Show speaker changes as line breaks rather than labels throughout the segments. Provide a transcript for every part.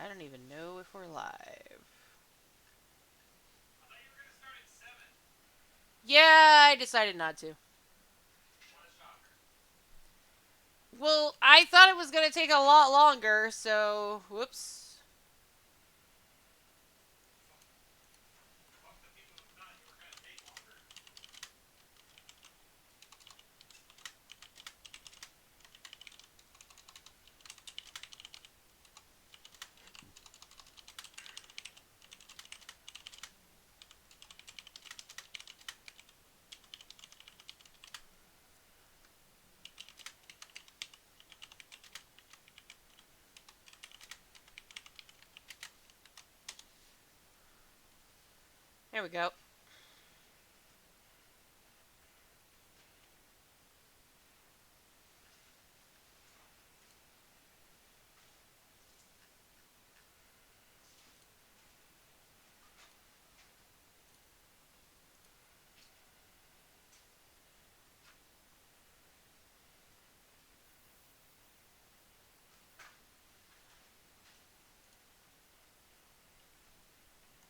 don't even know if we're live. Yeah, I decided not to. Well, I thought it was going to take a lot longer, so whoops. There we go.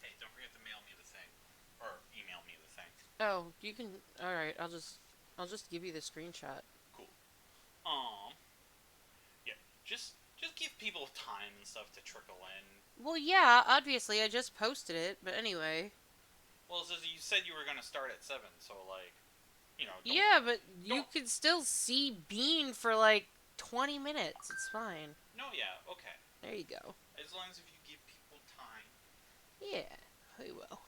Hey, don't forget to mail me the thing. Or email me the thing.
Oh, you can. All right, I'll just give you the screenshot.
Cool. Um, yeah, just give people time and stuff to trickle in.
Well, yeah, obviously I just posted it, but anyway.
Well, so you said you were gonna start at 7, so like, don't
Yeah, but you
don't.
can still see Bean for like 20 minutes. It's fine.
No, yeah, okay.
There you go.
As long as if you give people time.
Yeah, we will.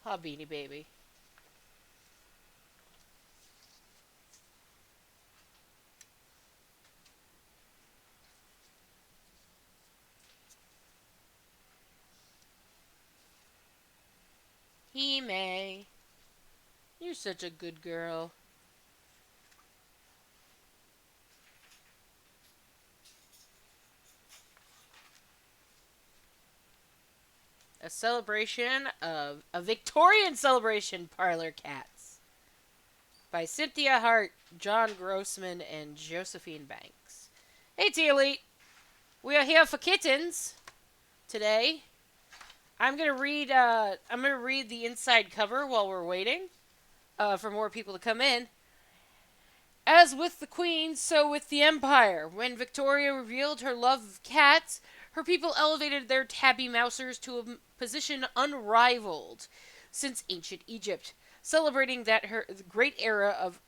Ha, Beanie Baby. Hime, you're such a good girl. A Victorian celebration, Parlor Cats. By Cynthia Hart, John Grossman, and Josephine Banks. Hey, T Elite. We are here for kittens today. I'm gonna read the inside cover while we're waiting for more people to come in. As with the Queen, so with the Empire. When Victoria revealed her love of cats, her people elevated their tabby mousers to a position unrivaled since ancient Egypt. Celebrating that her great era of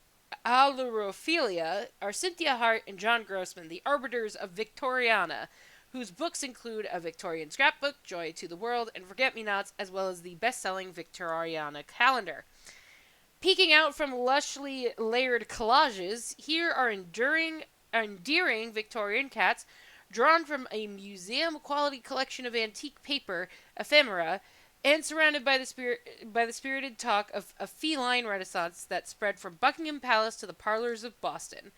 allurophilia are Cynthia Hart and John Grossman, the arbiters of Victoriana, whose books include A Victorian Scrapbook, Joy to the World, and Forget Me Nots, as well as the best selling Victoriana calendar. Peeking out from lushly layered collages, here are endearing Victorian cats drawn from a museum quality collection of antique paper, ephemera, and surrounded by the spirited talk of a feline renaissance that spread from Buckingham Palace to the parlors of Boston.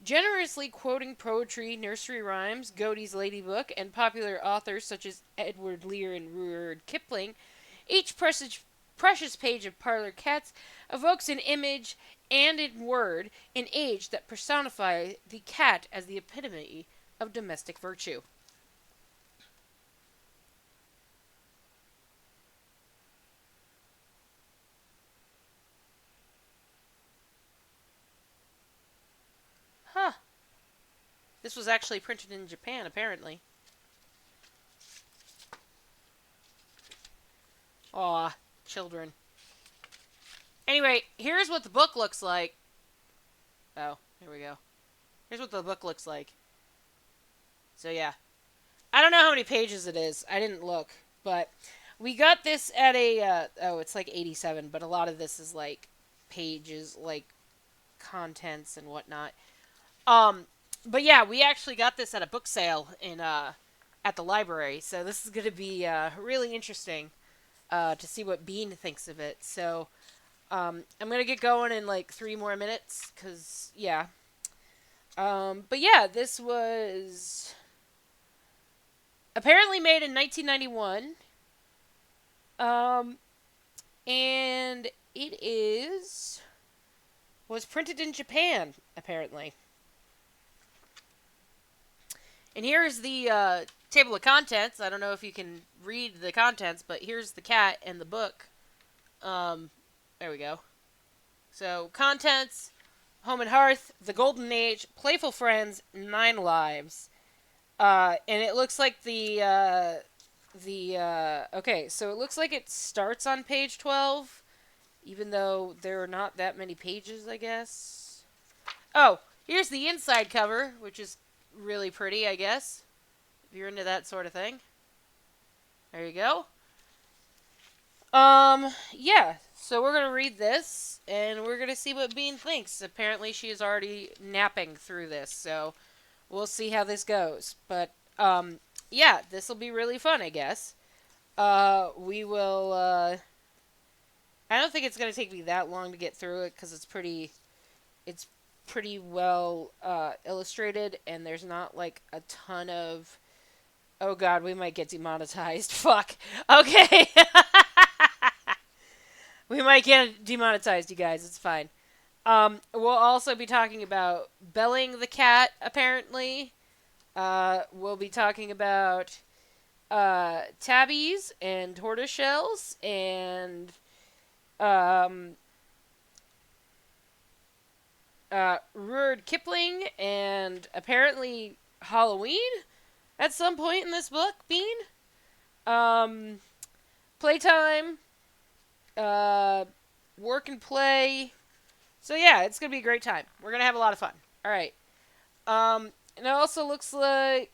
Generously quoting poetry, nursery rhymes, Godey's Lady Book, and popular authors such as Edward Lear and Rudyard Kipling, each precious page of Parlor Cats evokes an image and in word an age that personify the cat as the epitome of domestic virtue. Huh. This was actually printed in Japan, apparently. Aw, children. Anyway, here's what the book looks like. Oh, here we go. Here's what the book looks like. So, yeah. I don't know how many pages it is. I didn't look. But we got this at a. Oh, it's like 87, but a lot of this is like pages, like contents and whatnot. Um, but yeah, we actually got this at a book sale in at the library, so this is going to be really interesting to see what Bean thinks of it. So I'm gonna get going in like 3 more minutes, cause yeah. But yeah, this was apparently made in 1991, um, and it is was printed in Japan apparently. And here's the table of contents. I don't know if you can read the contents, but here's the cat and the book. There we go. So, contents: Home and Hearth, The Golden Age, Playful Friends, 9 Lives. And it looks like okay, so it looks like it starts on page 12, even though there are not that many pages, I guess. Oh, here's the inside cover, which is really pretty, I guess, if you're into that sort of thing. There you go. Yeah, so we're gonna read this, and we're gonna see what Bean thinks. Apparently she is already napping through this, so we'll see how this goes. But, yeah, this will be really fun, I guess. We will, I don't think it's gonna take me that long to get through it, because it's pretty well, illustrated, and there's not, like, a ton of... Oh god, we might get demonetized. Fuck. Okay. We might get demonetized, you guys. It's fine. We'll also be talking about Belling the cat, apparently. We'll be talking about tabbies and tortoiseshells and um, Rudyard Kipling and apparently Halloween at some point in this book, Bean. Playtime, uh, work and play. So yeah, it's gonna be a great time. We're gonna have a lot of fun. All right. And it also looks like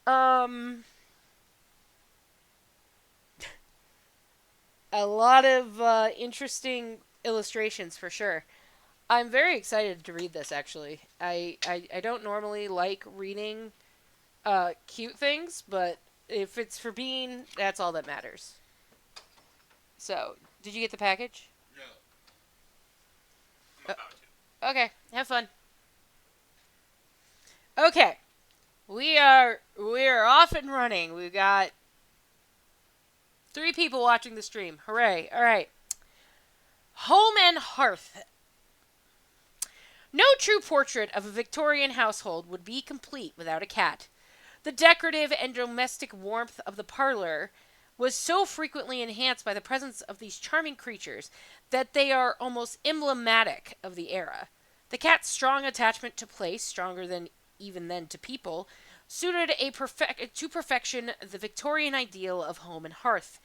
um a lot of interesting illustrations for sure. I'm very excited to read this. Actually, I don't normally like reading cute things, but if it's for Bean, that's all that matters. So, did you get the package?
No. I'm about to.
Okay, have fun. Okay, we are off and running. We've got 3 people watching the stream. Hooray! All right, Home and Hearth. No true portrait of a Victorian household would be complete without a cat. The decorative and domestic warmth of the parlor was so frequently enhanced by the presence of these charming creatures that they are almost emblematic of the era. The cat's strong attachment to place, stronger than even then to people, suited to perfection the Victorian ideal of home and hearth.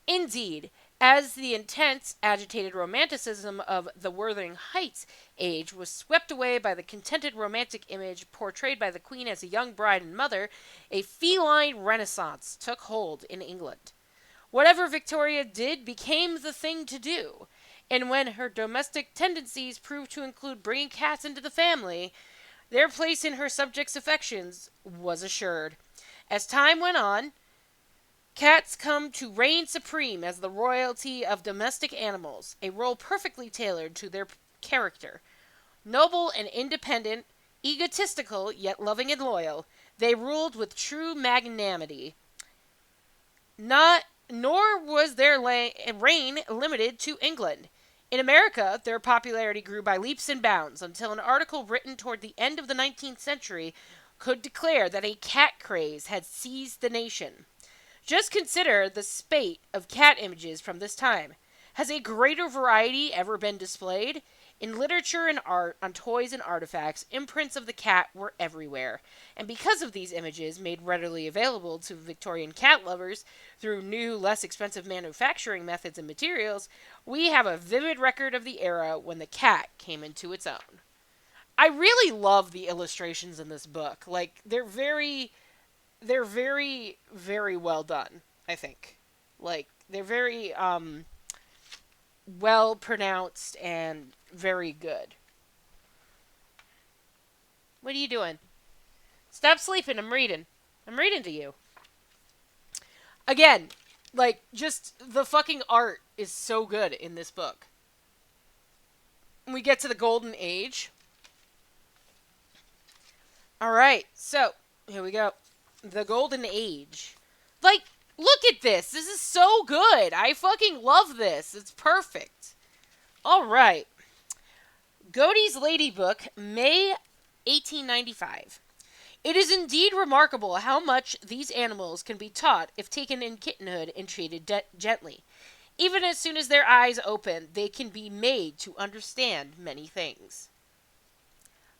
Indeed, as the intense, agitated romanticism of the Wuthering Heights age was swept away by the contented romantic image portrayed by the Queen as a young bride and mother, a feline renaissance took hold in England. Whatever Victoria did became the thing to do, and when her domestic tendencies proved to include bringing cats into the family, their place in her subjects' affections was assured. As time went on, cats come to reign supreme as the royalty of domestic animals, a role perfectly tailored to their character. Noble and independent, egotistical yet loving and loyal, they ruled with true magnanimity. Not Nor was their reign limited to England. In America, their popularity grew by leaps and bounds until an article written toward the end of the 19th century could declare that a cat craze had seized the nation. Just consider the spate of cat images from this time. Has a greater variety ever been displayed? In literature and art, on toys and artifacts, imprints of the cat were everywhere. And because of these images, made readily available to Victorian cat lovers through new, less expensive manufacturing methods and materials, we have a vivid record of the era when the cat came into its own. I really love the illustrations in this book. Like, they're very, very well done, I think. Like, they're very, well pronounced and very good. What are you doing? Stop sleeping. I'm reading. I'm reading to you. Again, like, just the fucking art is so good in this book. We get to the Golden Age. Alright, so, here we go. The Golden Age. Like, look at this. This is so good. I fucking love this. It's perfect. Alright. Godey's Lady Book, May 1895. It is indeed remarkable how much these animals can be taught if taken in kittenhood and treated gently. Even as soon as their eyes open, they can be made to understand many things.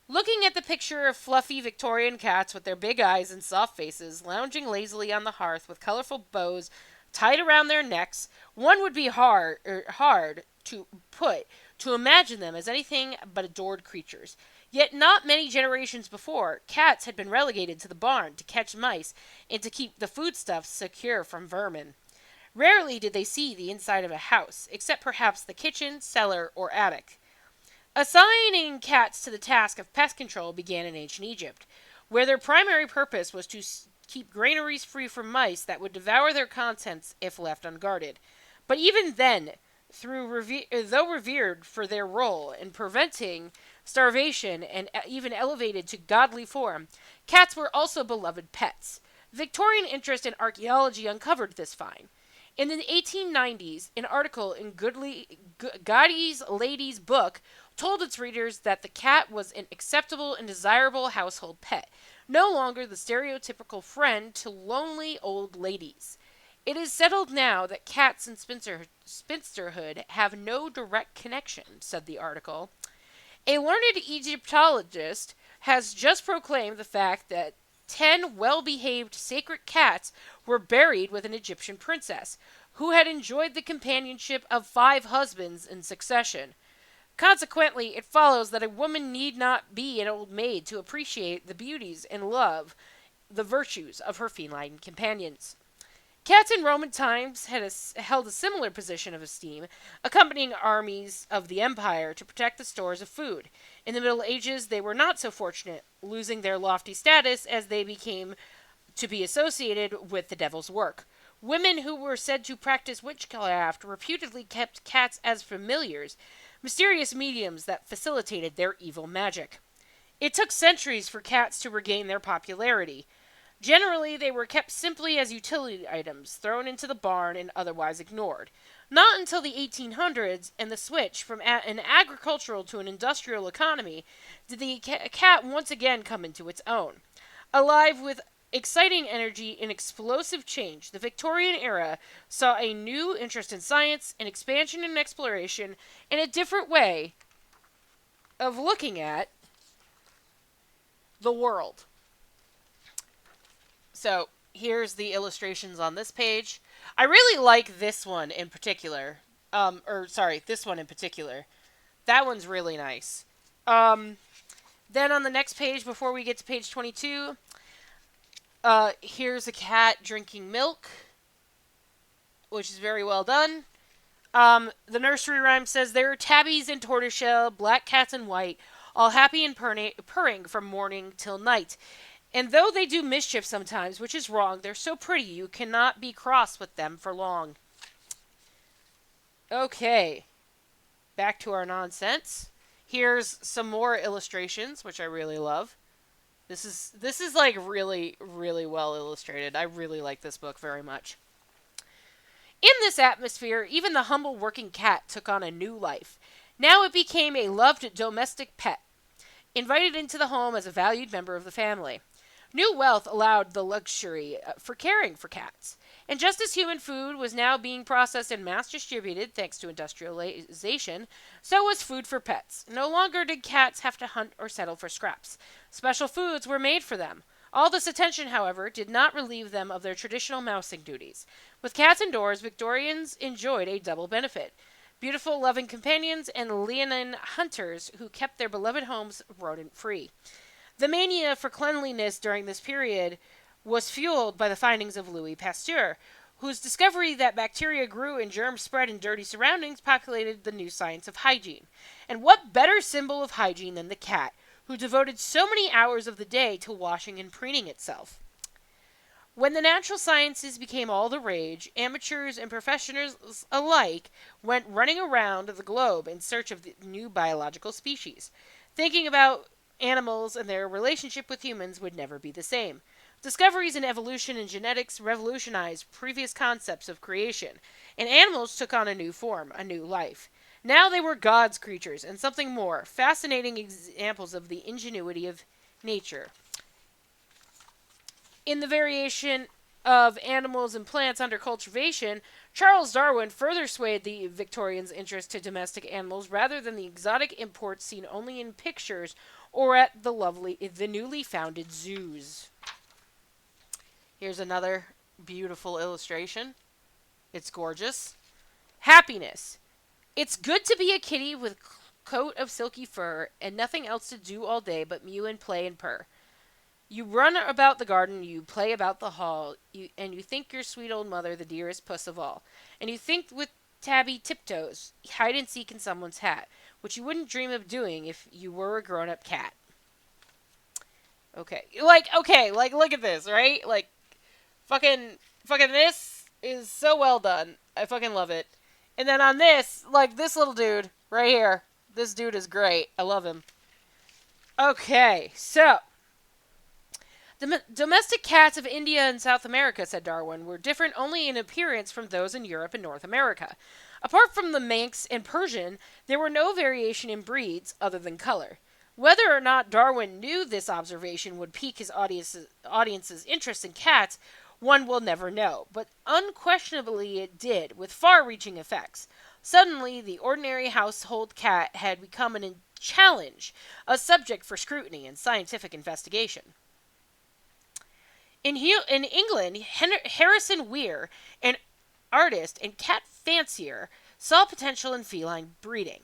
Looking at the picture of fluffy Victorian cats with their big eyes and soft faces lounging lazily on the hearth with colorful bows tied around their necks, one would be hard to put to imagine them as anything but adored creatures. Yet not many generations before, cats had been relegated to the barn to catch mice and to keep the foodstuffs secure from vermin. Rarely did they see the inside of a house, except perhaps the kitchen, cellar, or attic. Assigning cats to the task of pest control began in ancient Egypt, where their primary purpose was to keep granaries free from mice that would devour their contents if left unguarded. But even then, though revered for their role in preventing starvation and even elevated to godly form, cats were also beloved pets. Victorian interest in archaeology uncovered this find. In the 1890s, an article in Godey's Lady's Book told its readers that the cat was an acceptable and desirable household pet, no longer the stereotypical friend to lonely old ladies. It is settled now that cats and spinsterhood have no direct connection, said the article. A learned Egyptologist has just proclaimed the fact that 10 well behaved sacred cats were buried with an Egyptian princess, who had enjoyed the companionship of 5 husbands in succession. Consequently, it follows that a woman need not be an old maid to appreciate the beauties and love the virtues of her feline companions. Cats in Roman times held a similar position of esteem, accompanying armies of the empire to protect the stores of food. In the Middle Ages, they were not so fortunate, losing their lofty status as they became to be associated with the devil's work. Women who were said to practice witchcraft reputedly kept cats as familiars, mysterious mediums that facilitated their evil magic. It took centuries for cats to regain their popularity. Generally, they were kept simply as utility items, thrown into the barn and otherwise ignored. Not until the 1800s and the switch from an agricultural to an industrial economy did the cat once again come into its own. Alive with exciting energy and explosive change, the Victorian era saw a new interest in science, an expansion and exploration, and a different way of looking at the world. So here's the illustrations on this page. I really like this one in particular. This one in particular. That one's really nice. Then on the next page, before we get to page 22, here's a cat drinking milk, which is very well done. The nursery rhyme says, there are tabbies and tortoiseshell, black cats and white, all happy and purring from morning till night. And though they do mischief sometimes, which is wrong, they're so pretty you cannot be cross with them for long. Okay, back to our nonsense. Here's some more illustrations, which I really love. This is like really, really well illustrated. I really like this book very much. In this atmosphere, even the humble working cat took on a new life. Now it became a loved domestic pet, invited into the home as a valued member of the family. New wealth allowed the luxury for caring for cats. And just as human food was now being processed and mass distributed thanks to industrialization, so was food for pets. No longer did cats have to hunt or settle for scraps. Special foods were made for them. All this attention, however, did not relieve them of their traditional mousing duties. With cats indoors, Victorians enjoyed a double benefit. Beautiful, loving companions and leonine hunters who kept their beloved homes rodent-free. The mania for cleanliness during this period was fueled by the findings of Louis Pasteur, whose discovery that bacteria grew and germs spread in dirty surroundings populated the new science of hygiene. And what better symbol of hygiene than the cat, who devoted so many hours of the day to washing and preening itself? When the natural sciences became all the rage, amateurs and professionals alike went running around the globe in search of the new biological species. Thinking about animals and their relationship with humans would never be the same. Discoveries in evolution and genetics revolutionized previous concepts of creation, and animals took on a new form, a new life. Now they were God's creatures, and something more, fascinating examples of the ingenuity of nature. In the variation of animals and plants under cultivation, Charles Darwin further swayed the Victorians' interest to domestic animals rather than the exotic imports seen only in pictures or at the newly founded zoos. Here's another beautiful illustration. It's gorgeous. Happiness. It's good to be a kitty with a coat of silky fur and nothing else to do all day but mew and play and purr. You run about the garden, you play about the hall, and you think your sweet old mother the dearest puss of all. And you think with Tabby Tiptoes, hide and seek in someone's hat, which you wouldn't dream of doing if you were a grown up cat. Okay, look at this, right? Like, fucking this is so well done. I fucking love it. And then on this, like, this little dude right here, this dude is great. I love him. Okay, so domestic cats of India and South America, said Darwin, were different only in appearance from those in Europe and North America. Apart from the Manx and Persian, there were no variation in breeds other than color. Whether or not Darwin knew this observation would pique his audience's interest in cats, one will never know, but unquestionably it did, with far reaching effects. Suddenly, the ordinary household cat had become a challenge, a subject for scrutiny and scientific investigation. In England, Harrison Weir, an artist and cat fancier, saw potential in feline breeding.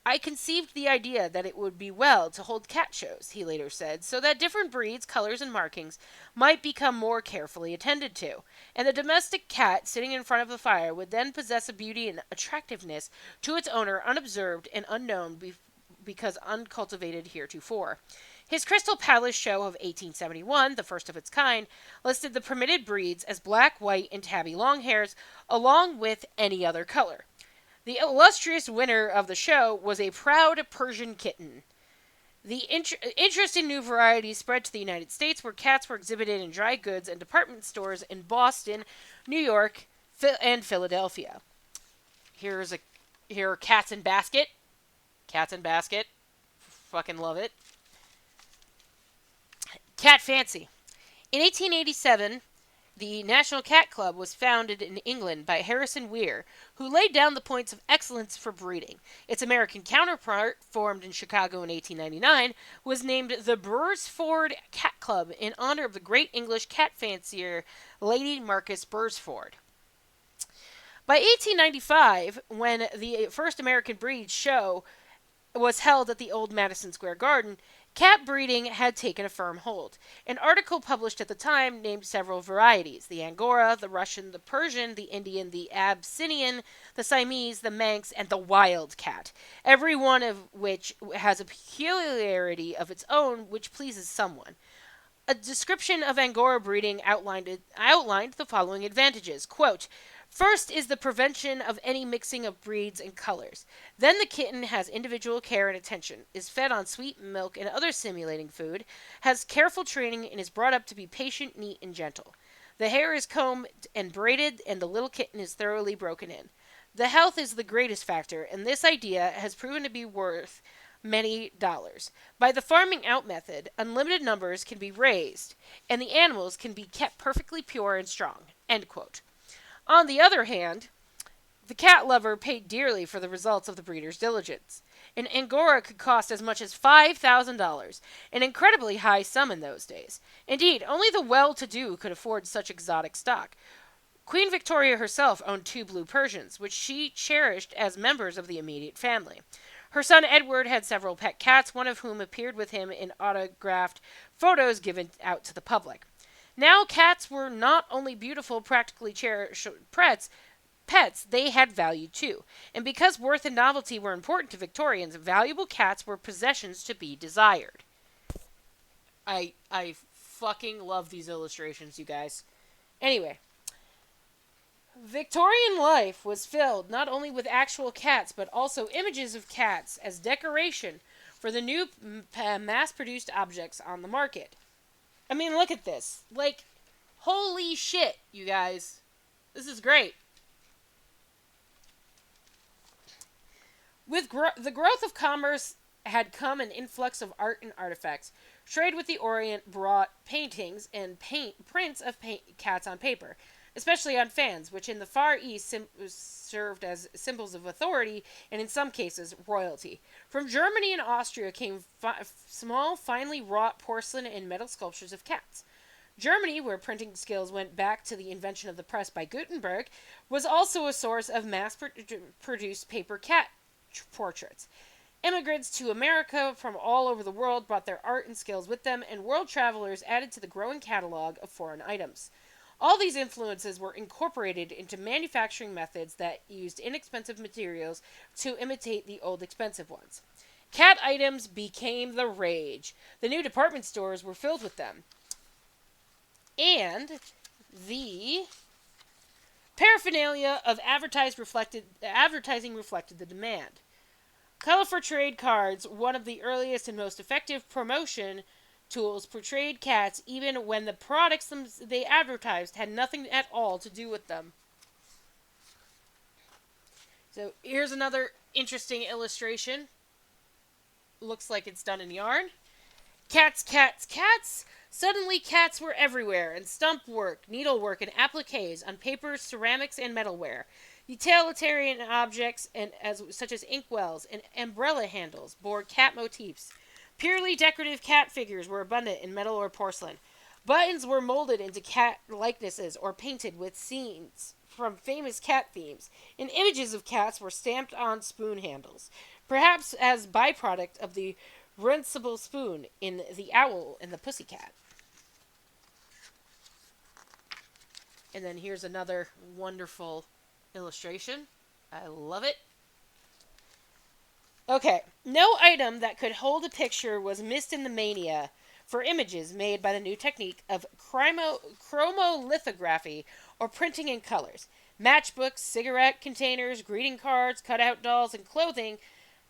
I conceived the idea that it would be well to hold cat shows, he later said, so that different breeds, colors, and markings might become more carefully attended to, and the domestic cat sitting in front of the fire would then possess a beauty and attractiveness to its owner unobserved and unknown because uncultivated heretofore. His Crystal Palace show of 1871, the first of its kind, listed the permitted breeds as black, white, and tabby longhairs, along with any other color. The illustrious winner of the show was a proud Persian kitten. The interest in new varieties spread to the United States, where cats were exhibited in dry goods and department stores in Boston, New York, and Philadelphia. Here are Cats in Basket. Cats in Basket. Fucking love it. Cat Fancy. In 1887, the National Cat Club was founded in England by Harrison Weir, who laid down the points of excellence for breeding. Its American counterpart, formed in Chicago in 1899, was named the Bursford Cat Club in honor of the great English cat fancier Lady Marcus Bursford. By 1895, when the first American Breed show was held at the old Madison Square Garden, cat breeding had taken a firm hold. An article published at the time named several varieties: the Angora, the Russian, the Persian, the Indian, the Abyssinian, the Siamese, the Manx, and the Wild Cat, every one of which has a peculiarity of its own which pleases someone. A description of Angora breeding outlined the following advantages. Quote, first is the prevention of any mixing of breeds and colors. Then the kitten has individual care and attention, is fed on sweet milk and other stimulating food, has careful training, and is brought up to be patient, neat, and gentle. The hair is combed and braided, and the little kitten is thoroughly broken in. The health is the greatest factor, and this idea has proven to be worth many dollars. By the farming out method, unlimited numbers can be raised, and the animals can be kept perfectly pure and strong. End quote. On the other hand, the cat lover paid dearly for the results of the breeder's diligence. An Angora could cost as much as $5,000, an incredibly high sum in those days. Indeed, only the well-to-do could afford such exotic stock. Queen Victoria herself owned 2 blue Persians, which she cherished as members of the immediate family. Her son Edward had several pet cats, one of whom appeared with him in autographed photos given out to the public. Now cats were not only beautiful, practically cherished pets, they had value too. And because worth and novelty were important to Victorians, valuable cats were possessions to be desired. I fucking love these illustrations, you guys. Anyway, Victorian life was filled not only with actual cats, but also images of cats as decoration for the new mass-produced objects on the market. I mean, look at this. Like, holy shit, you guys. This is great. With the growth of commerce had come an influx of art and artifacts. Trade with the Orient brought paintings and prints of cats on paper, especially on fans, which in the Far East served as symbols of authority and, in some cases, royalty. From Germany and Austria came small, finely wrought porcelain and metal sculptures of cats. Germany, where printing skills went back to the invention of the press by Gutenberg, was also a source of mass produced paper cat portraits. Immigrants to America from all over the world brought their art and skills with them, and world travelers added to the growing catalog of foreign items. All these influences were incorporated into manufacturing methods that used inexpensive materials to imitate the old expensive ones. Cat items became the rage. The new department stores were filled with them. And the paraphernalia of advertising reflected the demand. Colorful trade cards, one of the earliest and most effective promotion tools, portrayed cats even when the products they advertised had nothing at all to do with them. So here's another interesting illustration. Looks like it's done in yarn. Cats, cats, cats! Suddenly cats were everywhere, and stump work, needlework, and appliques on paper, ceramics, and metalware. Utilitarian objects such as inkwells and umbrella handles bore cat motifs. Purely decorative cat figures were abundant in metal or porcelain. Buttons were molded into cat likenesses or painted with scenes from famous cat themes, and images of cats were stamped on spoon handles, perhaps as byproduct of the runcible spoon in The Owl and the Pussycat. And then here's another wonderful illustration. I love it. Okay, no item that could hold a picture was missed in the mania for images made by the new technique of chromolithography, or printing in colors. Matchbooks, cigarette containers, greeting cards, cutout dolls, and clothing,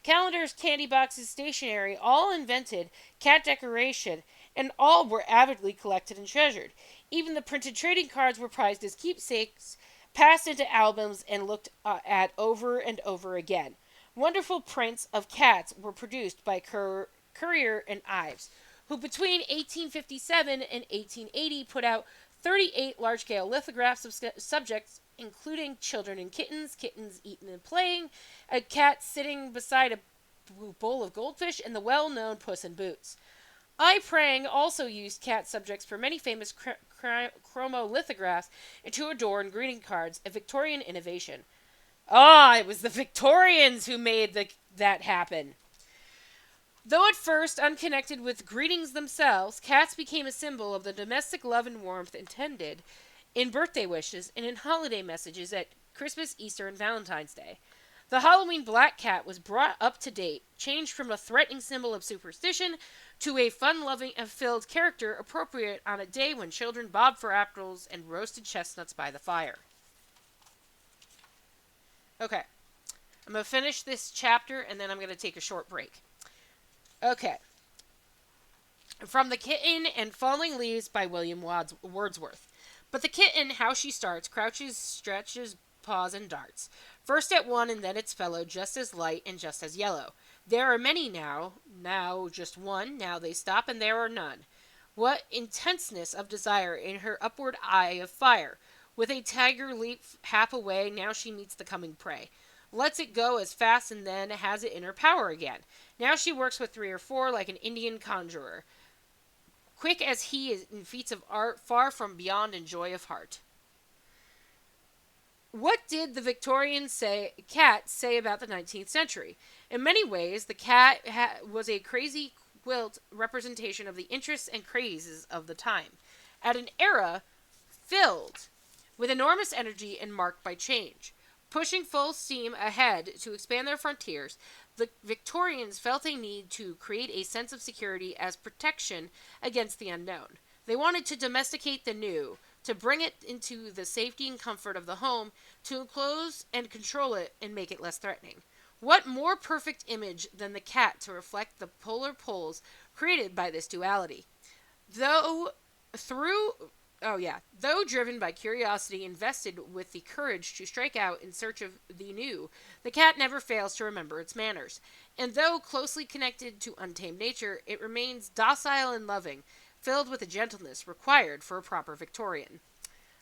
calendars, candy boxes, stationery, all invented cat decoration, and all were avidly collected and treasured. Even the printed trading cards were prized as keepsakes, passed into albums, and looked at over and over again. Wonderful prints of cats were produced by Currier and Ives, who between 1857 and 1880 put out 38 large-scale lithographs of subjects, including children and kittens, kittens eating and playing, a cat sitting beside a bowl of goldfish, and the well-known Puss in Boots. I. Prang also used cat subjects for many famous chromolithographs and to adorn greeting cards, a Victorian innovation. It was the Victorians who made that happen. Though at first unconnected with greetings themselves, cats became a symbol of the domestic love and warmth intended in birthday wishes and in holiday messages at Christmas, Easter, and Valentine's Day. The Halloween black cat was brought up to date, changed from a threatening symbol of superstition to a fun-loving and filled character appropriate on a day when children bobbed for apples and roasted chestnuts by the fire. Okay, I'm going to finish this chapter and then I'm going to take a short break. Okay. From The Kitten and Falling Leaves by William Wordsworth. But the kitten, how she starts, crouches, stretches, paws, and darts. First at one and then its fellow, just as light and just as yellow. There are many now just one, now they stop and there are none. What intenseness of desire in her upward eye of fire. With a tiger leap half away, now she meets the coming prey. Lets it go as fast and then has it in her power again. Now she works with 3 or 4 like an Indian conjurer. Quick as he is in feats of art, far from beyond in joy of heart. What did the Victorian cat say about the 19th century? In many ways, the cat was a crazy quilt representation of the interests and crazes of the time. At an era filled with enormous energy and marked by change. Pushing full steam ahead to expand their frontiers, the Victorians felt a need to create a sense of security as protection against the unknown. They wanted to domesticate the new, to bring it into the safety and comfort of the home, to enclose and control it and make it less threatening. What more perfect image than the cat to reflect the polar poles created by this duality? Through Oh, yeah. Though driven by curiosity, invested with the courage to strike out in search of the new, the cat never fails to remember its manners. And though closely connected to untamed nature, it remains docile and loving, filled with the gentleness required for a proper Victorian.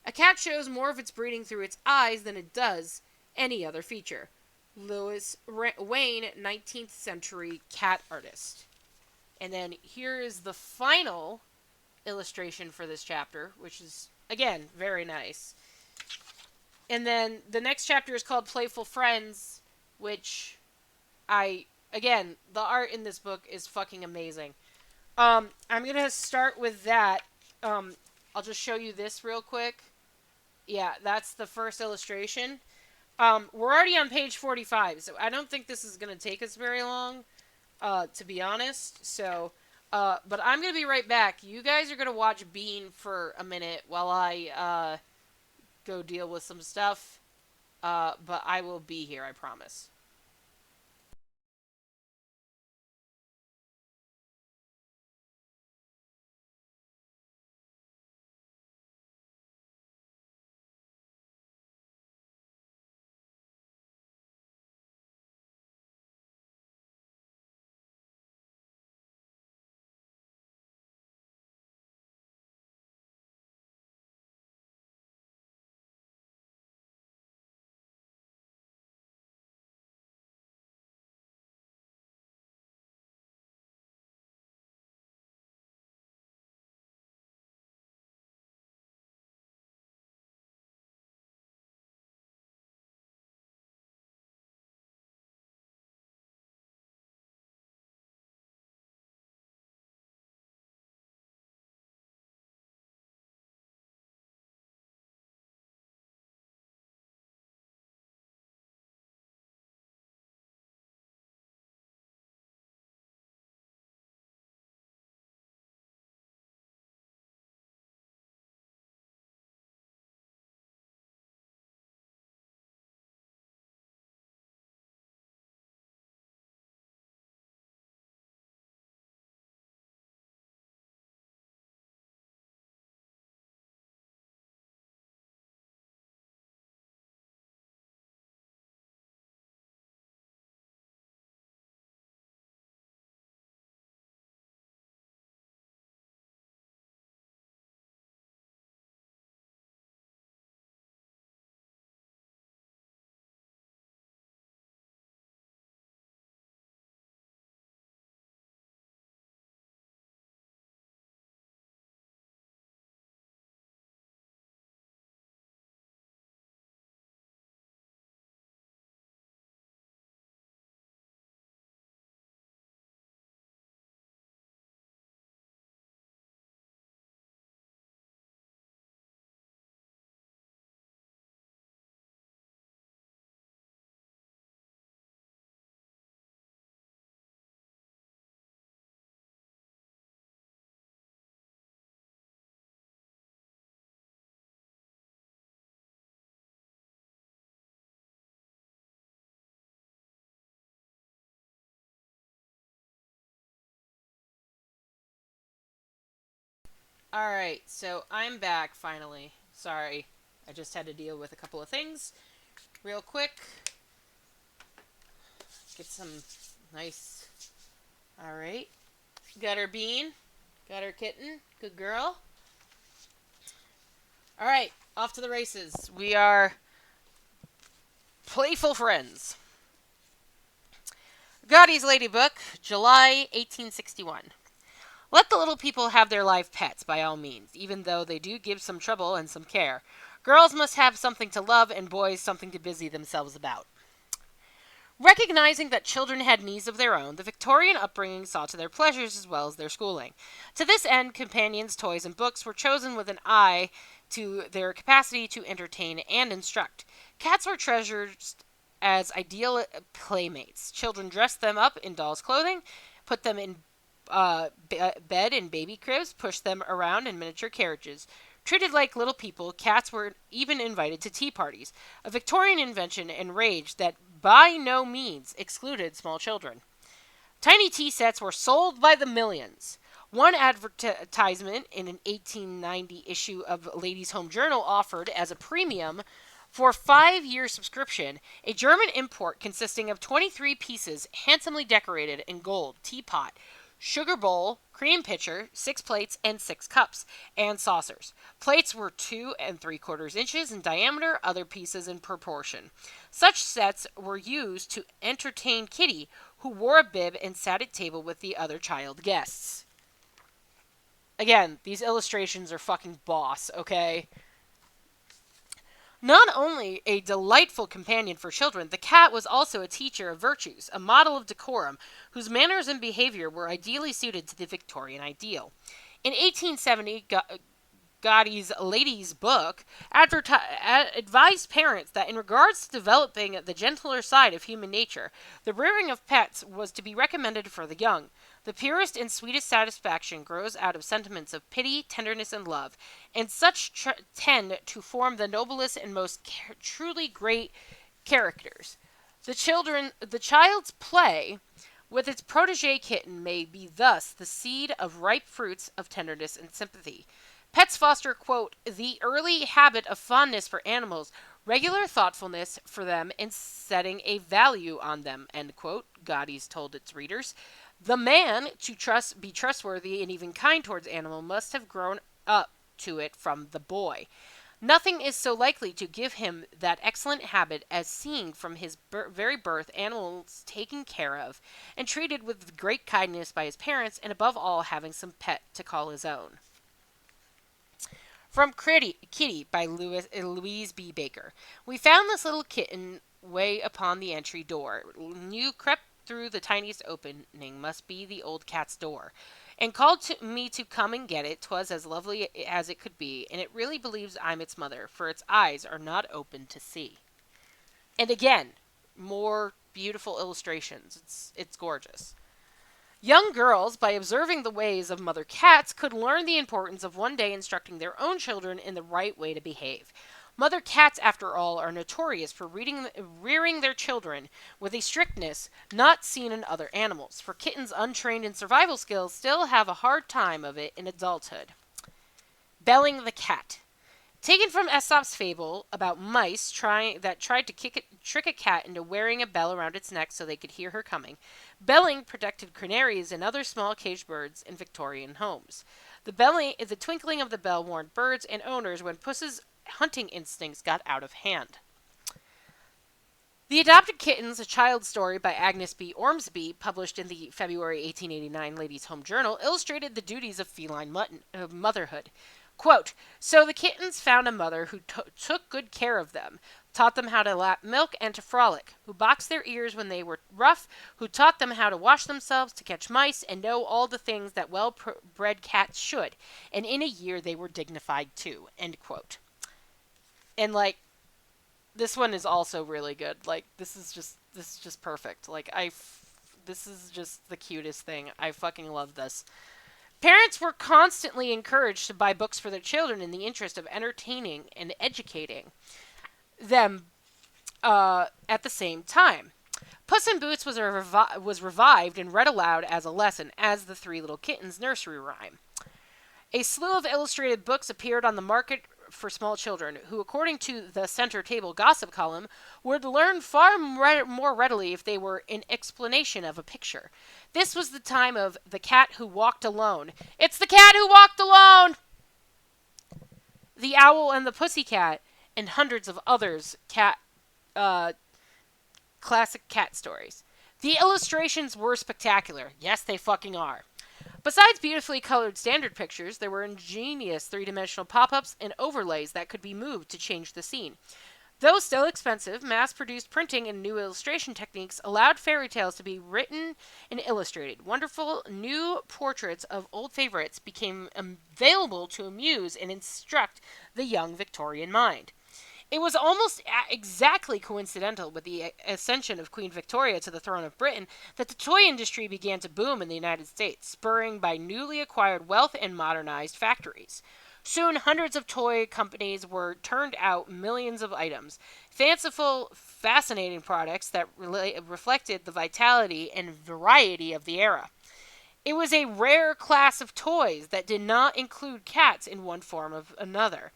A cat shows more of its breeding through its eyes than it does any other feature. Wayne, 19th century cat artist. And then here is the final illustration for this chapter, which is, again, very nice. And then the next chapter is called Playful Friends, which again, the art in this book is fucking amazing. I'm going to start with that. I'll just show you this real quick. Yeah, that's the first illustration. We're already on page 45, so I don't think this is going to take us very long, to be honest. So, but I'm going to be right back. You guys are going to watch Bean for a minute while I go deal with some stuff. But I will be here, I promise. Alright, so I'm back finally. Sorry, I just had to deal with a couple of things real quick. Get some nice. Alright. Got her Bean. Got her Kitten. Good girl. Alright, off to the races. We are Playful Friends. Gotti's Lady Book, July 1861. Let the little people have their live pets, by all means, even though they do give some trouble and some care. Girls must have something to love, and boys something to busy themselves about. Recognizing that children had needs of their own, the Victorian upbringing saw to their pleasures as well as their schooling. To this end, companions, toys, and books were chosen with an eye to their capacity to entertain and instruct. Cats were treasured as ideal playmates. Children dressed them up in dolls' clothing, put them in bed in baby cribs, pushed them around in miniature carriages. Treated like little people, cats were even invited to tea parties, a Victorian invention and rage that by no means excluded small children. Tiny tea sets were sold by the millions. One advertisement in an 1890 issue of Ladies' Home Journal offered as a premium for a 5-year subscription a German import consisting of 23 pieces handsomely decorated in gold teapot, sugar bowl, cream pitcher, 6 plates, and 6 cups, and saucers. Plates were 2 3/4 inches in diameter, other pieces in proportion. Such sets were used to entertain Kitty, who wore a bib and sat at table with the other child guests. Again, these illustrations are fucking boss, okay? Not only a delightful companion for children, the cat was also a teacher of virtues, a model of decorum, whose manners and behavior were ideally suited to the Victorian ideal. In 1870, Gotti's Lady's Book advised parents that in regards to developing the gentler side of human nature, the rearing of pets was to be recommended for the young. The purest and sweetest satisfaction grows out of sentiments of pity, tenderness, and love, and such tend to form the noblest and most truly great characters. The child's play with its protege kitten may be thus the seed of ripe fruits of tenderness and sympathy. Pets foster, quote, the early habit of fondness for animals, regular thoughtfulness for them, and setting a value on them, end quote, Gotti's told its readers. The man, to be trustworthy and even kind towards animal, must have grown up to it from the boy. Nothing is so likely to give him that excellent habit as seeing from his very birth animals taken care of and treated with great kindness by his parents, and above all having some pet to call his own. From Kitty by Louise B. Baker. We found this little kitten way upon the entry door. You crept through the tiniest opening, must be the old cat's door, and called to me to come and get it. 'Twas as lovely as it could be, and it really believes I'm its mother, for its eyes are not open to see. And again, more beautiful illustrations. It's gorgeous. Young girls, by observing the ways of mother cats, could learn the importance of one day instructing their own children in the right way to behave. Mother cats, after all, are notorious for rearing their children with a strictness not seen in other animals, for kittens untrained in survival skills still have a hard time of it in adulthood. Belling the cat. Taken from Aesop's fable about mice that tried to trick a cat into wearing a bell around its neck so they could hear her coming, belling protected canaries and other small caged birds in Victorian homes. The twinkling of the bell warned birds and owners when puss's hunting instincts got out of hand. The Adopted Kittens, a child's story by Agnes B. Ormsby, published in the February 1889 Ladies' Home Journal, illustrated the duties of feline motherhood. Quote, so the kittens found a mother who took good care of them, taught them how to lap milk and to frolic, who boxed their ears when they were rough, who taught them how to wash themselves, to catch mice, and know all the things that well-bred cats should, and in a year they were dignified too, end quote. And, like, this one is also really good. Like, this is just perfect. Like, this is just the cutest thing. I fucking love this. Parents were constantly encouraged to buy books for their children in the interest of entertaining and educating them at the same time. Puss in Boots was revived and read aloud as a lesson, as the Three Little Kittens nursery rhyme. A slew of illustrated books appeared on the market for small children, who, according to the center table gossip column, would learn far more readily if they were an explanation of a picture. This was the time of The Cat Who Walked Alone. It's the cat who walked alone! The Owl and the Pussycat, and hundreds of others classic cat stories. The illustrations were spectacular. Yes, they fucking are. Besides beautifully colored standard pictures, there were ingenious three-dimensional pop-ups and overlays that could be moved to change the scene. Though still expensive, mass-produced printing and new illustration techniques allowed fairy tales to be written and illustrated. Wonderful new portraits of old favorites became available to amuse and instruct the young Victorian mind. It was almost exactly coincidental with the ascension of Queen Victoria to the throne of Britain that the toy industry began to boom in the United States, spurring by newly acquired wealth and modernized factories. Soon, hundreds of toy companies were turned out millions of items, fanciful, fascinating products that reflected the vitality and variety of the era. It was a rare class of toys that did not include cats in one form of another.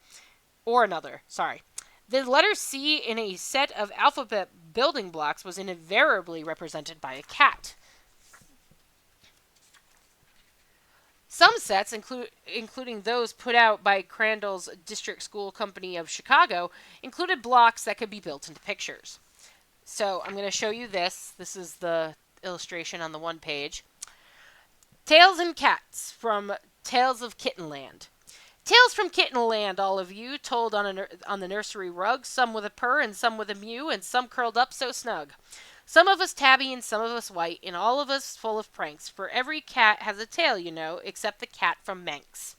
Or another, sorry. The letter C in a set of alphabet building blocks was invariably represented by a cat. Some sets, including those put out by Crandall's District School Company of Chicago, included blocks that could be built into pictures. So I'm going to show you this. This is the illustration on the one page. Tales and Cats from Tales of Kittenland. Tales from Kittenland, all of you, told on the nursery rug, some with a purr and some with a mew, and some curled up so snug. Some of us tabby and some of us white, and all of us full of pranks, for every cat has a tail, you know, except the cat from Manx.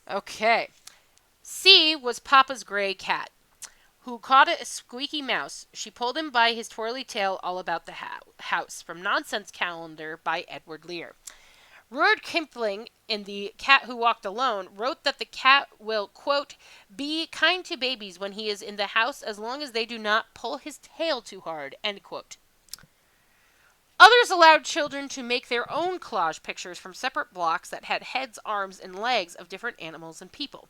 Okay. C was Papa's gray cat, who caught a squeaky mouse. She pulled him by his twirly tail all about the house, from Nonsense Calendar by Edward Lear. Rudyard Kipling, in The Cat Who Walked Alone, wrote that the cat will, quote, be kind to babies when he is in the house as long as they do not pull his tail too hard, end quote. Others allowed children to make their own collage pictures from separate blocks that had heads, arms, and legs of different animals and people.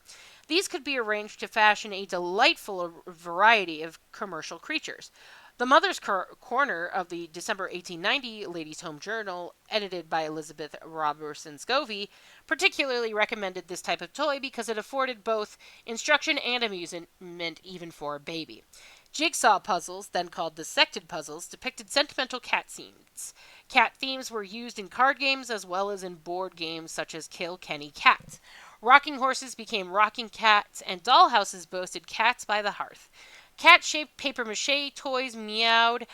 These could be arranged to fashion a delightful variety of commercial creatures. The Mother's Corner of the December 1890 Ladies' Home Journal, edited by Elizabeth Robertson Scovey, particularly recommended this type of toy because it afforded both instruction and amusement even for a baby. Jigsaw puzzles, then called dissected puzzles, depicted sentimental cat scenes. Cat themes were used in card games as well as in board games such as Kilkenny Cat. Rocking horses became rocking cats, and dollhouses boasted cats by the hearth. Cat-shaped papier-mâché toys meowed,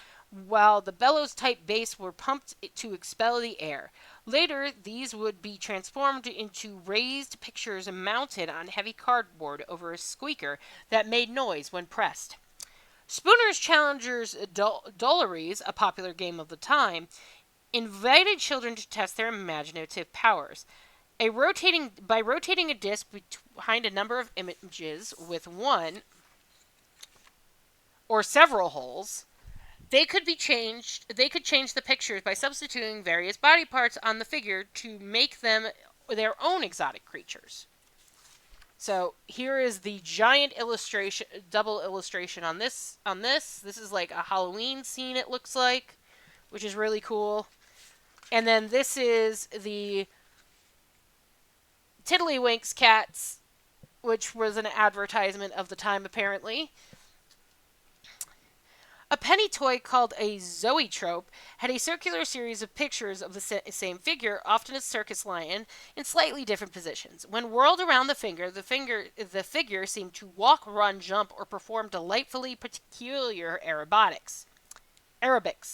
while the bellows-type bass were pumped to expel the air. Later, these would be transformed into raised pictures mounted on heavy cardboard over a squeaker that made noise when pressed. Spooner's Challengers Drolleries, a popular game of the time, invited children to test their imaginative powers. By rotating a disc behind a number of images with one or several holes, they could change the pictures by substituting various body parts on the figure to make them their own exotic creatures. So here is the giant illustration, double illustration on this. This is like a Halloween scene, it looks like, which is really cool. And then this is the Tiddlywinks cats, which was an advertisement of the time, apparently. A penny toy called a zoetrope had a circular series of pictures of the same figure, often a circus lion, in slightly different positions. When whirled around the figure seemed to walk, run, jump, or perform delightfully peculiar aerobics. Aerobics.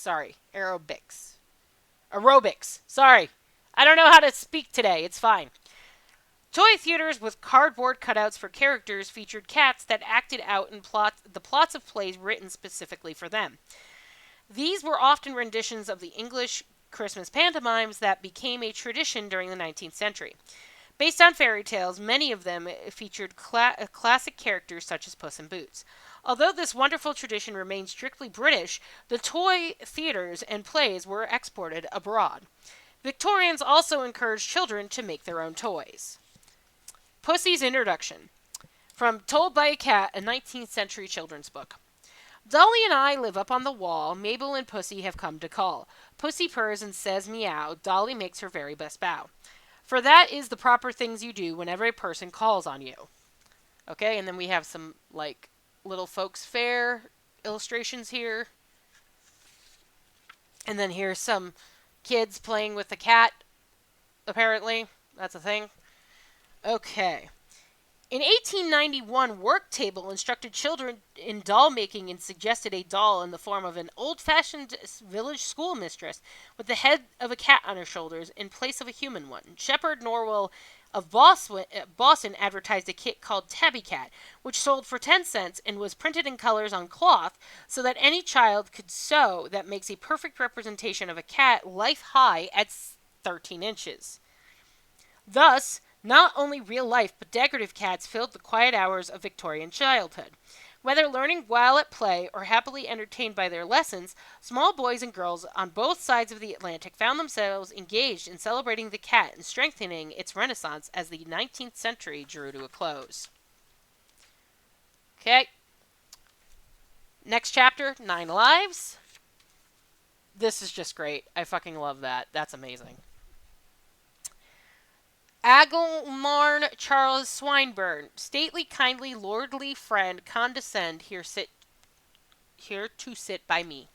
Sorry. I don't know how to speak today. It's fine. Toy theaters with cardboard cutouts for characters featured cats that acted out in the plots of plays written specifically for them. These were often renditions of the English Christmas pantomimes that became a tradition during the 19th century. Based on fairy tales, many of them featured classic characters such as Puss in Boots. Although this wonderful tradition remained strictly British, the toy theaters and plays were exported abroad. Victorians also encouraged children to make their own toys. Pussy's Introduction. From Told by a Cat, a 19th century children's book. Dolly and I live up on the wall. Mabel and Pussy have come to call. Pussy purrs and says meow. Dolly makes her very best bow. For that is the proper things you do whenever a person calls on you. Okay, and then we have some, like, little folks fair illustrations here. And then here's some kids playing with a cat, apparently. That's a thing. Okay. In 1891, Work Table instructed children in doll making and suggested a doll in the form of an old-fashioned village schoolmistress with the head of a cat on her shoulders in place of a human one. Shepard Norwell of Boston advertised a kit called Tabby Cat, which sold for 10 cents and was printed in colors on cloth so that any child could sew that makes a perfect representation of a cat life-high at 13 inches. Thus, not only real life but decorative cats filled the quiet hours of Victorian childhood. Whether learning while at play or happily entertained by their lessons, small boys and girls on both sides of the Atlantic found themselves engaged in celebrating the cat and strengthening its renaissance as the 19th century drew to a close. Okay, next chapter, Nine Lives. This is just great. I fucking love that. That's amazing. Agilmarn Charles Swinburne, stately, kindly, lordly friend, condescend here to sit by me.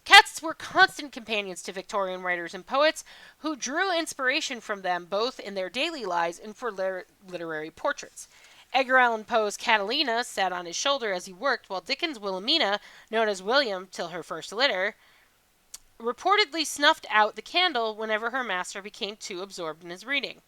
Cats were constant companions to Victorian writers and poets who drew inspiration from them both in their daily lives and for literary portraits. Edgar Allan Poe's Catalina sat on his shoulder as he worked, while Dickens' Wilhelmina, known as William till her first litter, reportedly snuffed out the candle whenever her master became too absorbed in his reading.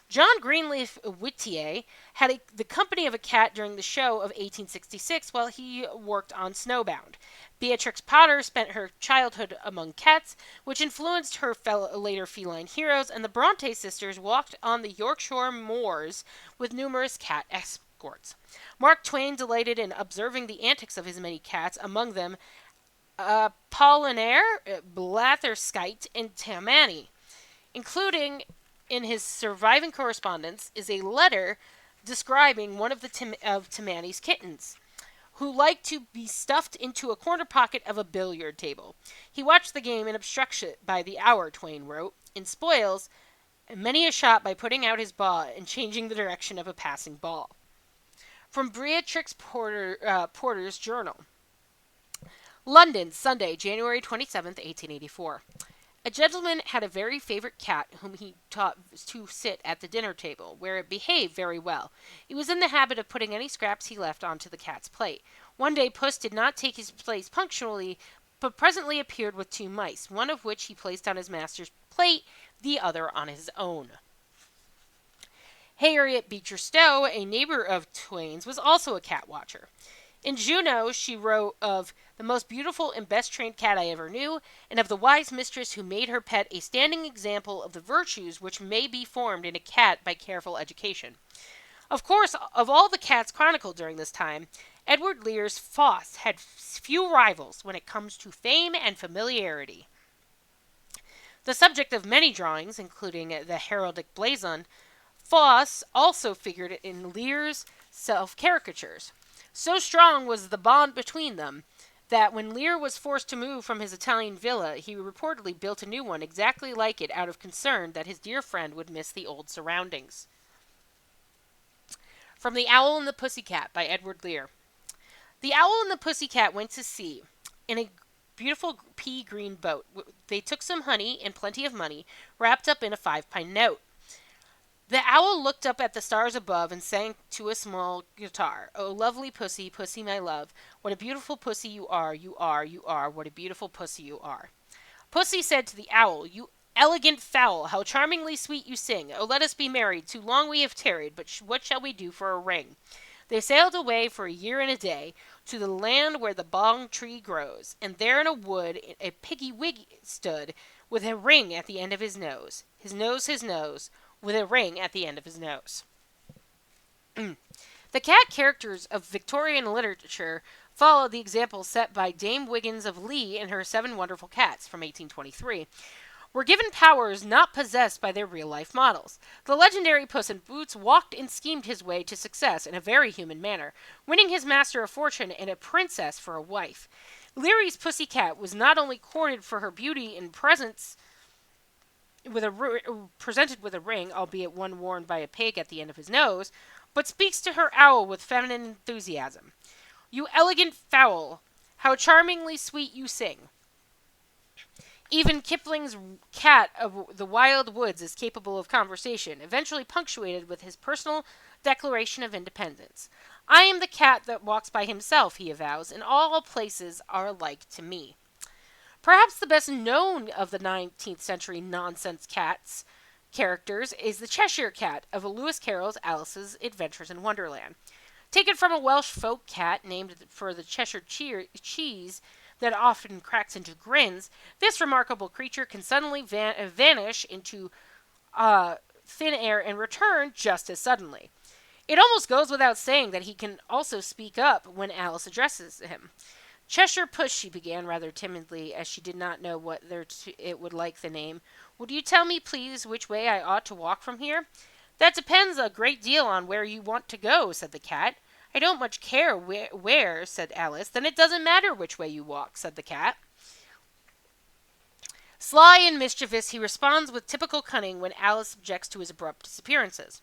John Greenleaf Whittier had the company of a cat during the show of 1866 while he worked on Snowbound. Beatrix Potter spent her childhood among cats, which influenced her later feline heroes, and the Bronte sisters walked on the Yorkshire moors with numerous cat escorts. Mark Twain delighted in observing the antics of his many cats, among them Pollinaire, Blatherskite, and Tammany, including in his surviving correspondence is a letter describing one of Tammany's kittens, who liked to be stuffed into a corner pocket of a billiard table. He watched the game and obstructs it by the hour, Twain wrote, and spoils many a shot by putting out his paw and changing the direction of a passing ball. From Beatrix Porter's journal. London, Sunday, January 27th, 1884. A gentleman had a very favourite cat whom he taught to sit at the dinner table, where it behaved very well. He was in the habit of putting any scraps he left onto the cat's plate. One day Puss did not take his place punctually, but presently appeared with two mice, one of which he placed on his master's plate, the other on his own. Harriet Beecher Stowe, a neighbor of Twain's, was also a cat watcher. In Juno, she wrote of the most beautiful and best trained cat I ever knew, and of the wise mistress who made her pet a standing example of the virtues which may be formed in a cat by careful education. Of course, of all the cats chronicled during this time, Edward Lear's Foss had few rivals when it comes to fame and familiarity. The subject of many drawings, including the heraldic blazon, Foss also figured in Lear's self-caricatures. So strong was the bond between them that when Lear was forced to move from his Italian villa, he reportedly built a new one exactly like it out of concern that his dear friend would miss the old surroundings. From The Owl and the Pussycat by Edward Lear. The owl and the pussycat went to sea in a beautiful pea green boat. They took some honey and plenty of money, wrapped up in a 5-pine note. The owl looked up at the stars above and sang to a small guitar, "Oh, lovely pussy, pussy, my love, what a beautiful pussy you are, you are, you are, what a beautiful pussy you are." Pussy said to the owl, "You elegant fowl, how charmingly sweet you sing. Oh, let us be married, too long we have tarried, but what shall we do for a ring?" They sailed away for a year and a day to the land where the bong tree grows, and there in a wood a piggy wiggy stood with a ring at the end of his nose, his nose, with a ring at the end of his nose. The cat characters of Victorian literature followed the example set by Dame Wiggins of Lee in her Seven Wonderful Cats from 1823, were given powers not possessed by their real-life models. The legendary Puss in Boots walked and schemed his way to success in a very human manner, winning his master a fortune and a princess for a wife. Leary's pussy cat was not only courted for her beauty and presence presented with a ring, albeit one worn by a pig at the end of his nose, but speaks to her owl with feminine enthusiasm. "You elegant fowl, how charmingly sweet you sing." Even Kipling's cat of the wild woods is capable of conversation, eventually punctuated with his personal Declaration of Independence. "I am the cat that walks by himself," he avows, "and all places are alike to me." Perhaps the best known of the 19th century nonsense cats characters is the Cheshire Cat of Lewis Carroll's Alice's Adventures in Wonderland. Taken from a Welsh folk cat named for the Cheshire cheese that often cracks into grins, this remarkable creature can suddenly vanish into thin air and return just as suddenly. It almost goes without saying that he can also speak up when Alice addresses him. Cheshire Puss, she began rather timidly, as she did not know whether it would like the name. Would you tell me, please, which way I ought to walk from here? That depends a great deal on where you want to go, said the cat. I don't much care where, said Alice. Then it doesn't matter which way you walk, said the cat. Sly and mischievous, he responds with typical cunning when Alice objects to his abrupt disappearances.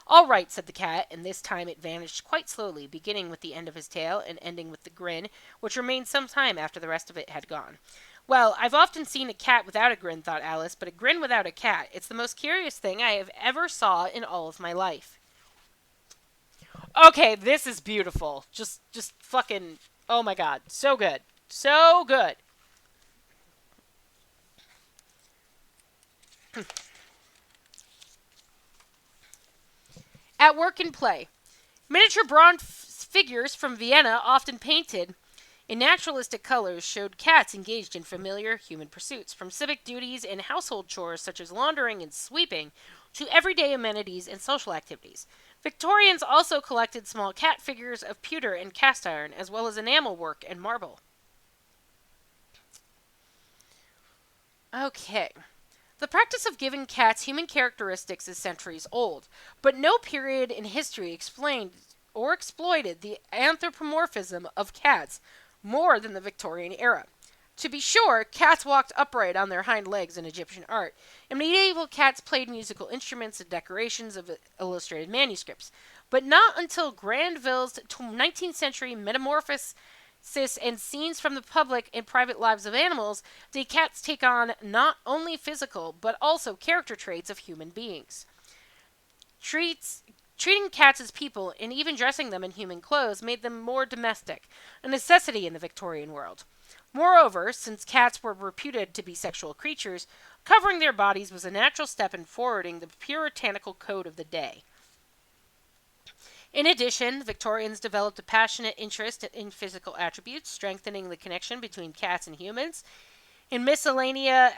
All right, said the cat, and this time it vanished quite slowly, beginning with the end of his tail and ending with the grin, which remained some time after the rest of it had gone. Well, I've often seen a cat without a grin, thought Alice, but a grin without a cat, it's the most curious thing I have ever saw in all of my life. Okay, this is beautiful. Just fucking, oh my god, so good. So good. At work and play. Miniature bronze figures from Vienna, often painted in naturalistic colors, showed cats engaged in familiar human pursuits, from civic duties and household chores such as laundering and sweeping to everyday amenities and social activities. Victorians also collected small cat figures of pewter and cast iron, as well as enamel work and marble. Okay. The practice of giving cats human characteristics is centuries old, but no period in history explained or exploited the anthropomorphism of cats more than the Victorian era. To be sure, cats walked upright on their hind legs in Egyptian art, and medieval cats played musical instruments and decorations of illustrated manuscripts, but not until Granville's 19th century metamorphosis and scenes from the public and private lives of animals did cats take on not only physical but also character traits of human beings. Treating cats as people and even dressing them in human clothes made them more domestic, a necessity in the Victorian world. Moreover, since cats were reputed to be sexual creatures, covering their bodies was a natural step in forwarding the puritanical code of the day. In addition, Victorians developed a passionate interest in physical attributes, strengthening the connection between cats and humans. In Miscellanea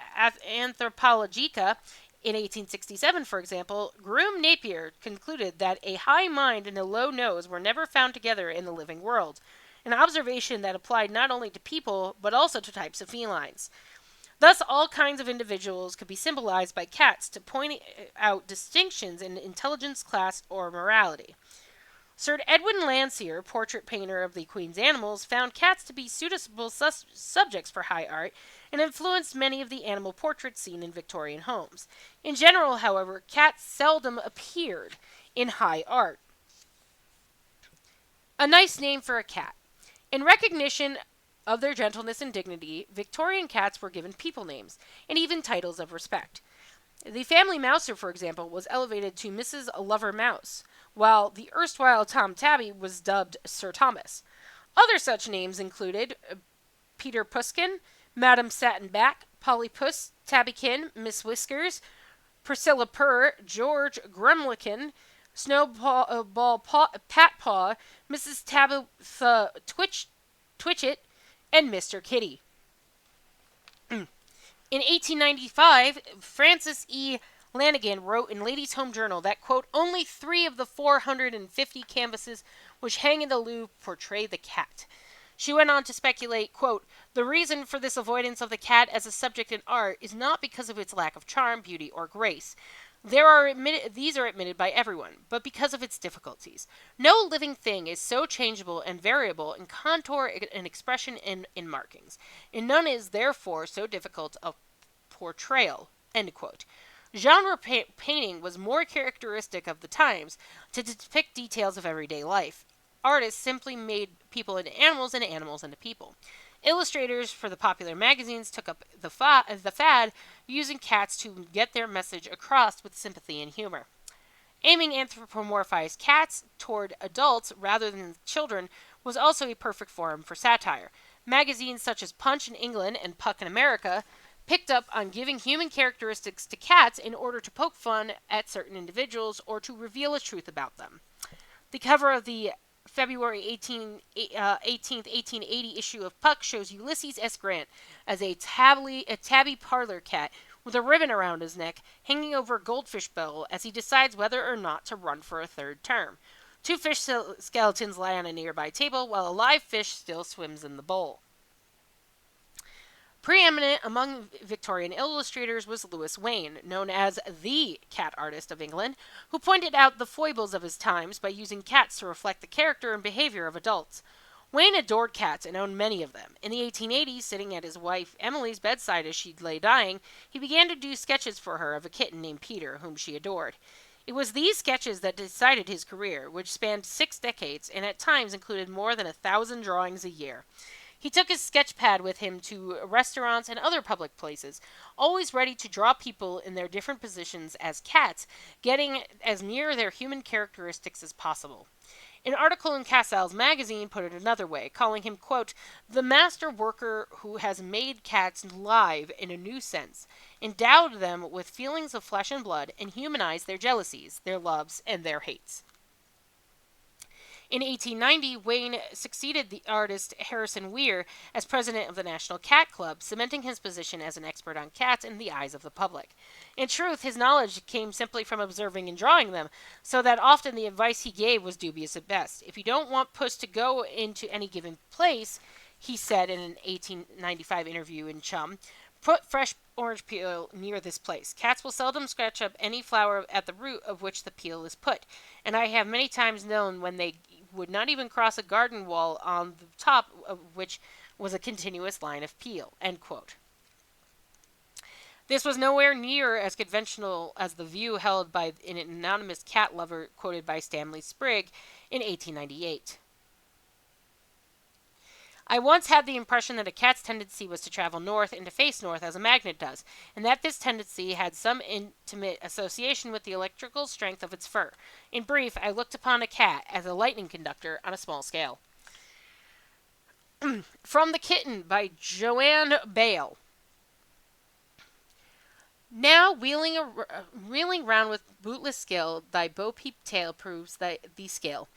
Anthropologica in 1867, for example, Groom Napier concluded that a high mind and a low nose were never found together in the living world, an observation that applied not only to people but also to types of felines. Thus, all kinds of individuals could be symbolized by cats to point out distinctions in intelligence, class, or morality. Sir Edwin Landseer, portrait painter of the Queen's animals, found cats to be suitable subjects for high art and influenced many of the animal portraits seen in Victorian homes. In general, however, cats seldom appeared in high art. A nice name for a cat. In recognition of their gentleness and dignity, Victorian cats were given people names and even titles of respect. The family mouser, for example, was elevated to Mrs. Lover Mouse, while the erstwhile Tom Tabby was dubbed Sir Thomas. Other such names included Peter Puskin, Madam Satinback, Polly Puss, Tabbykin, Miss Whiskers, Priscilla Purr, George Gremlikin, Snowball Patpaw, Mrs. Tabitha Twitchit, and Mr. Kitty. In 1895, Francis E. Lanigan wrote in Ladies' Home Journal that, quote, only 3 of the 450 canvases which hang in the Louvre portray the cat. She went on to speculate, quote, the reason for this avoidance of the cat as a subject in art is not because of its lack of charm, beauty, or grace. These are admitted by everyone, but because of its difficulties. No living thing is so changeable and variable in contour and expression and in markings, and none is therefore so difficult of portrayal. End quote. Genre painting was more characteristic of the times to depict details of everyday life. Artists simply made people into animals and animals into people. Illustrators for the popular magazines took up the fad, using cats to get their message across with sympathy and humor. Aiming anthropomorphized cats toward adults rather than children was also a perfect forum for satire. Magazines such as Punch in England and Puck in America picked up on giving human characteristics to cats in order to poke fun at certain individuals or to reveal a truth about them. The cover of the February 18th, 1880 issue of Puck shows Ulysses S. Grant as a tabby parlor cat with a ribbon around his neck hanging over a goldfish bowl as he decides whether or not to run for a third term. Two fish skeletons lie on a nearby table, while a live fish still swims in the bowl. Preeminent among Victorian illustrators was Louis Wain, known as the cat artist of England, who pointed out the foibles of his times by using cats to reflect the character and behavior of adults. Wain adored cats and owned many of them. In the 1880s, sitting at his wife Emily's bedside as she lay dying, he began to do sketches for her of a kitten named Peter, whom she adored. It was these sketches that decided his career, which spanned 6 decades and at times included more than 1,000 drawings a year. He took his sketch pad with him to restaurants and other public places, always ready to draw people in their different positions as cats, getting as near their human characteristics as possible. An article in Cassell's magazine put it another way, calling him, quote, the master worker who has made cats live in a new sense, endowed them with feelings of flesh and blood, and humanized their jealousies, their loves, and their hates. In 1890, Wain succeeded the artist Harrison Weir as president of the National Cat Club, cementing his position as an expert on cats in the eyes of the public. In truth, his knowledge came simply from observing and drawing them, so that often the advice he gave was dubious at best. If you don't want puss to go into any given place, he said in an 1895 interview in Chum, put fresh orange peel near this place. Cats will seldom scratch up any flower at the root of which the peel is put, and I have many times known when they would not even cross a garden wall on the top of which was a continuous line of peel. End quote. This was nowhere near as conventional as the view held by an anonymous cat lover quoted by Stanley Sprigg in 1898. I once had the impression that a cat's tendency was to travel north and to face north as a magnet does, and that this tendency had some intimate association with the electrical strength of its fur. In brief, I looked upon a cat as a lightning conductor on a small scale. From The Kitten by Joanne Bale. Now reeling round with bootless skill, thy bo-peep tail proves the skill.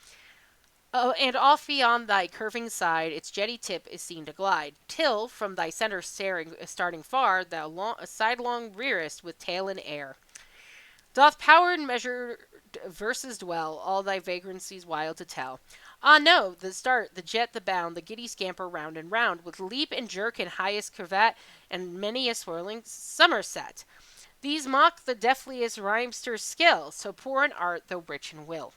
Oh, and off beyond thy curving side, its jetty tip is seen to glide, till from thy centre starting far, thou sidelong rearest with tail in air. Doth power and measure verses dwell, all thy vagrancies wild to tell? Ah, no! The start, the jet, the bound, the giddy scamper round and round, with leap and jerk and highest cravat, and many a swirling somerset. These mock the deftliest rhymester's skill, so poor in art, though rich in will.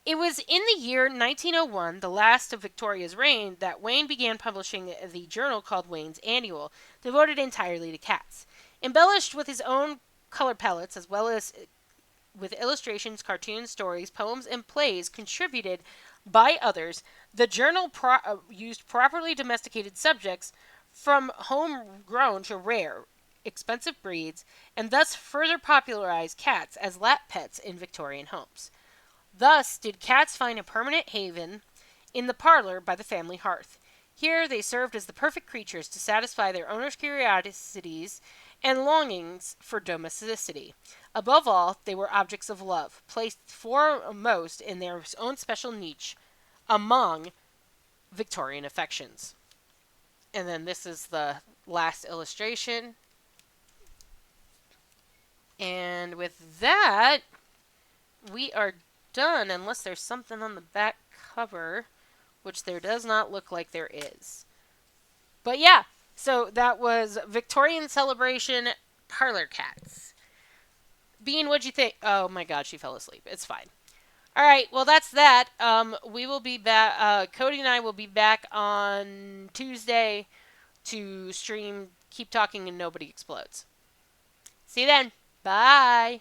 It was in the year 1901, the last of Victoria's reign, that Wain began publishing the journal called Wain's Annual, devoted entirely to cats. Embellished with his own color palettes, as well as with illustrations, cartoons, stories, poems, and plays contributed by others, the journal used properly domesticated subjects from homegrown to rare, expensive breeds, and thus further popularized cats as lap pets in Victorian homes. Thus did cats find a permanent haven in the parlor by the family hearth. Here they served as the perfect creatures to satisfy their owners' curiosities and longings for domesticity. Above all, they were objects of love, placed foremost in their own special niche among Victorian affections. And then this is the last illustration. And with that, we are done unless there's something on the back cover, which there does not look like there is. But yeah, so that was Victorian Celebration Parlor Cats. Bean, what'd you think? Oh my god, she fell asleep. It's fine. Alright, well that's that. We will be back, Cody and I will be back on Tuesday to stream Keep Talking and Nobody Explodes. See you then. Bye.